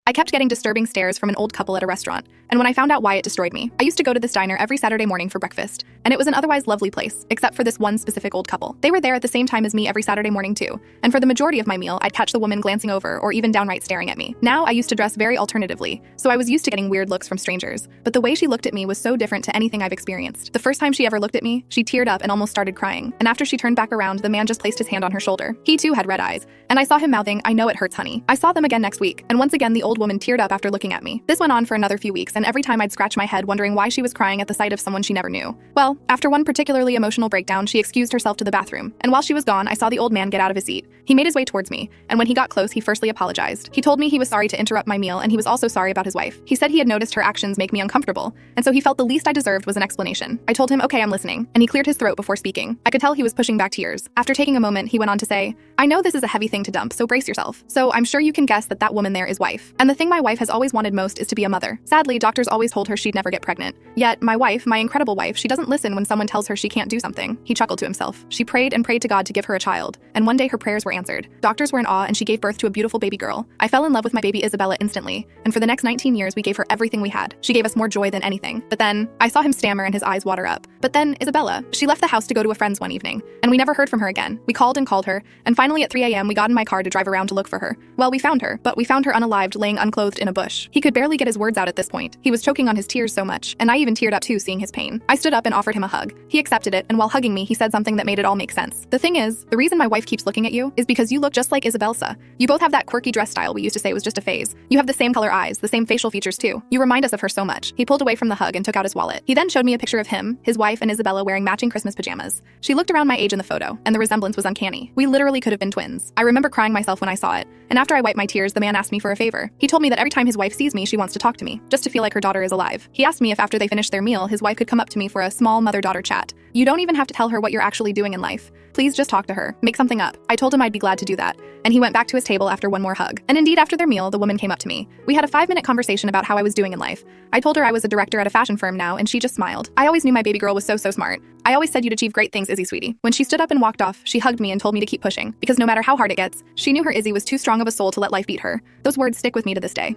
I kept getting disturbing stares from an old couple at a restaurant, and when I found out why, it destroyed me. I used to go to this diner every Saturday morning for breakfast, and it was an otherwise lovely place, except for this one specific old couple. They were there at the same time as me every Saturday morning too, and for the majority of my meal, I'd catch the woman glancing over or even downright staring at me. Now, I used to dress very alternatively, so I was used to getting weird looks from strangers, but the way she looked at me was so different to anything I've experienced. The first time she ever looked at me, she teared up and almost started crying, and after she turned back around, the man just placed his hand on her shoulder. He too had red eyes, and I saw him mouthing, "I know it hurts, honey." I saw them again next week, and once again the old woman teared up after looking at me. This went on for another few weeks, and every time I'd scratch my head wondering why she was crying at the sight of someone she never knew. Well, after one particularly emotional breakdown, she excused herself to the bathroom, and while she was gone, I saw the old man get out of his seat. He made his way towards me, and when he got close, he firstly apologized. He told me he was sorry to interrupt my meal, and he was also sorry about his wife. He said he had noticed her actions make me uncomfortable, and so he felt the least I deserved was an explanation. I told him, "Okay, I'm listening," and he cleared his throat before speaking. I could tell he was pushing back tears. After taking a moment, he went on to say, "I know this is a heavy thing to dump, so brace yourself. So I'm sure you can guess that woman there is wife. And the thing my wife has always wanted most is to be a mother. Sadly, doctors always told her she'd never get pregnant. Yet, my wife, my incredible wife, she doesn't listen when someone tells her she can't do something." He chuckled to himself. "She prayed and prayed to God to give her a child, and one day her prayers were answered. Doctors were in awe, and she gave birth to a beautiful baby girl. I fell in love with my baby Isabella instantly, and for the next 19 years we gave her everything we had. She gave us more joy than anything. But then," I saw him stammer and his eyes water up. "But then, Isabella, she left the house to go to a friend's one evening, and we never heard from her again. We called and called her, and finally at 3 a.m. we got in my car to drive around to look for her. Well, we found her, but we found her unalived, laying unclothed in a bush." He could barely get his words out at this point. He was choking on his tears so much, and I even teared up too seeing his pain. I stood up and offered him a hug. He accepted it, and while hugging me, he said something that made it all make sense. "The thing is, the reason my wife keeps looking at you is because you look just like Isabelsa. You both have that quirky dress style we used to say was just a phase. You have the same color eyes, the same facial features too. You remind us of her so much." He pulled away from the hug and took out his wallet. He then showed me a picture of him, his wife, and Isabella wearing matching Christmas pajamas. She looked around my age in the photo, and the resemblance was uncanny. We literally could have been twins. I remember crying myself when I saw it, and after I wiped my tears, the man asked me for a favor. He told me that every time his wife sees me, she wants to talk to me, just to feel like her daughter is alive. He asked me if after they finished their meal, his wife could come up to me for a small mother-daughter chat. "You don't even have to tell her what you're actually doing in life. Please just talk to her. Make something up." I told him I'd be glad to do that, and he went back to his table after one more hug. And indeed, after their meal, the woman came up to me. We had a 5-minute conversation about how I was doing in life. I told her I was a director at a fashion firm now, and she just smiled. I always knew my baby girl was so smart. I always said you'd achieve great things, Izzy sweetie. When she stood up and walked off, she hugged me and told me to keep pushing, because no matter how hard it gets, she knew her Izzy was too strong of a soul to let life beat her. Those words stick with me to this day.